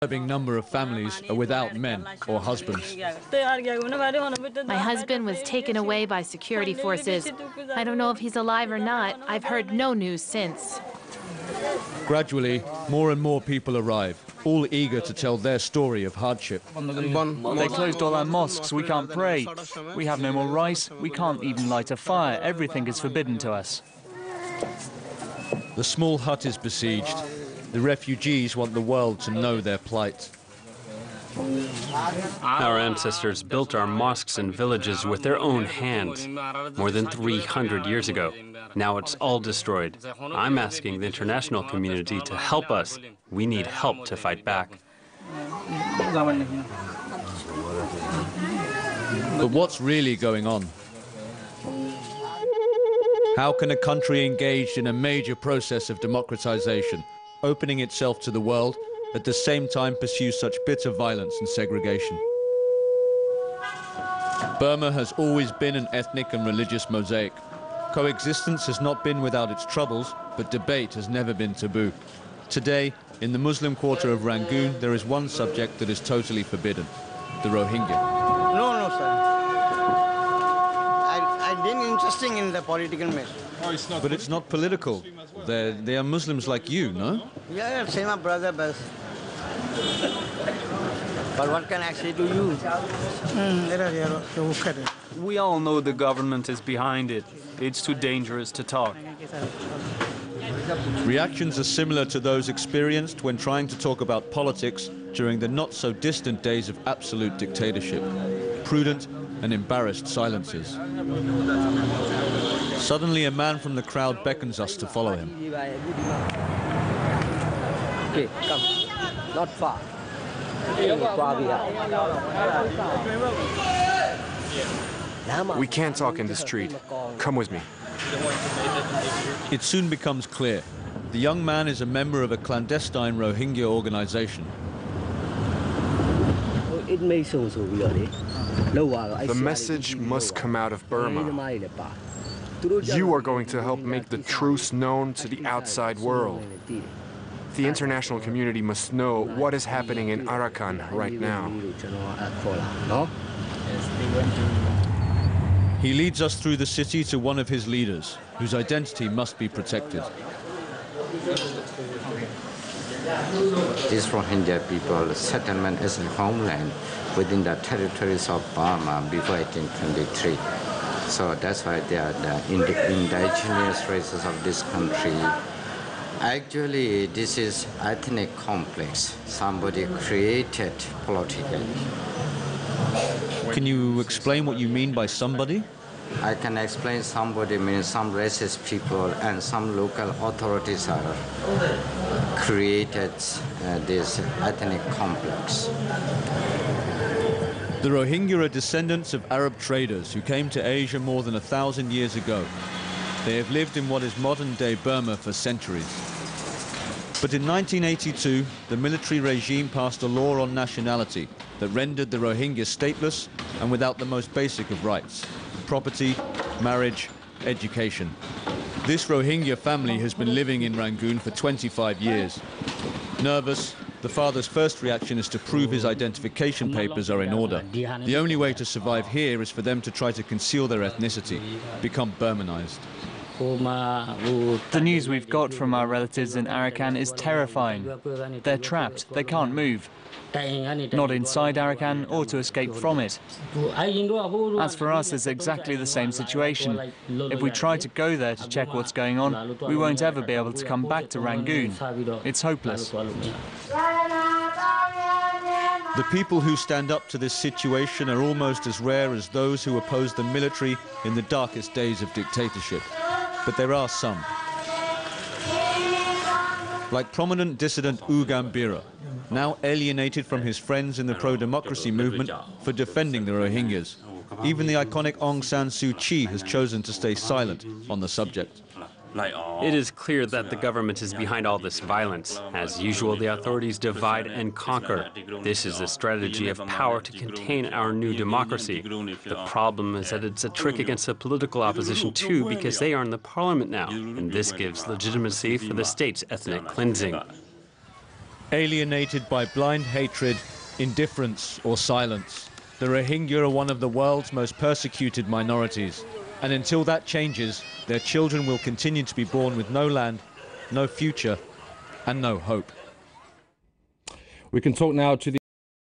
disturbing number of families are without men or husbands. My husband was taken away by security forces. I don't know if he's alive or not. I've heard no news since. Gradually, more and more people arrive, all eager to tell their story of hardship. They closed all our mosques, we can't pray. We have no more rice, we can't even light a fire. Everything is forbidden to us. The small hut is besieged. The refugees want the world to know their plight. Our ancestors built our mosques and villages with their own hands more than 300 years ago. Now it's all destroyed. I'm asking the international community to help us. We need help to fight back. But what's really going on? How can a country engaged in a major process of democratization, opening itself to the world, at the same time pursue such bitter violence and segregation? Burma has always been an ethnic and religious mosaic. Coexistence has not been without its troubles, but debate has never been taboo. Today, in the Muslim quarter of Rangoon, there is one subject that is totally forbidden: the Rohingya. No, sir. I've been interested in the political matter. But it's not political. They are Muslims like you, no? Yeah, same brother, but what can I say to you? We all know the government is behind it. It's too dangerous to talk. Reactions are similar to those experienced when trying to talk about politics during the not-so-distant days of absolute dictatorship. Prudent and embarrassed silences. Suddenly, a man from the crowd beckons us to follow him. Okay, come. Not far. We can't talk in the street. Come with me. It soon becomes clear. The young man is a member of a clandestine Rohingya organization. The message must come out of Burma. You are going to help make the truth known to the outside world. The international community must know what is happening in Arakan right now. He leads us through the city to one of his leaders, whose identity must be protected. These Rohingya people settlement as a homeland within the territories of Burma before 1823. So that's why they are the indigenous races of this country. Actually, this is ethnic complex. Somebody created politically. Can you explain what you mean by somebody? I can explain somebody means some racist people and some local authorities are created this ethnic complex. The Rohingya are descendants of Arab traders who came to Asia more than 1,000 years ago. They have lived in what is modern-day Burma for centuries. But in 1982, the military regime passed a law on nationality that rendered the Rohingya stateless and without the most basic of rights: property, marriage, education. This Rohingya family has been living in Rangoon for 25 years. Nervous, the father's first reaction is to prove his identification papers are in order. The only way to survive here is for them to try to conceal their ethnicity, become Burmanized. The news we've got from our relatives in Arakan is terrifying. They're trapped, they can't move. Not inside Arakan or to escape from it. As for us, it's exactly the same situation. If we try to go there to check what's going on, we won't ever be able to come back to Rangoon. It's hopeless. The people who stand up to this situation are almost as rare as those who opposed the military in the darkest days of dictatorship. But there are some. Like prominent dissident U Gambira, now alienated from his friends in the pro-democracy movement for defending the Rohingyas. Even the iconic Aung San Suu Kyi has chosen to stay silent on the subject. It is clear that the government is behind all this violence. As usual, the authorities divide and conquer. This is a strategy of power to contain our new democracy. The problem is that it's a trick against the political opposition too, because they are in the parliament now, and this gives legitimacy for the state's ethnic cleansing. alienated by blind hatred, indifference or silence. The Rohingya are one of the world's most persecuted minorities, and until that changes, their children will continue to be born with no land, no future and no hope. We can talk now to the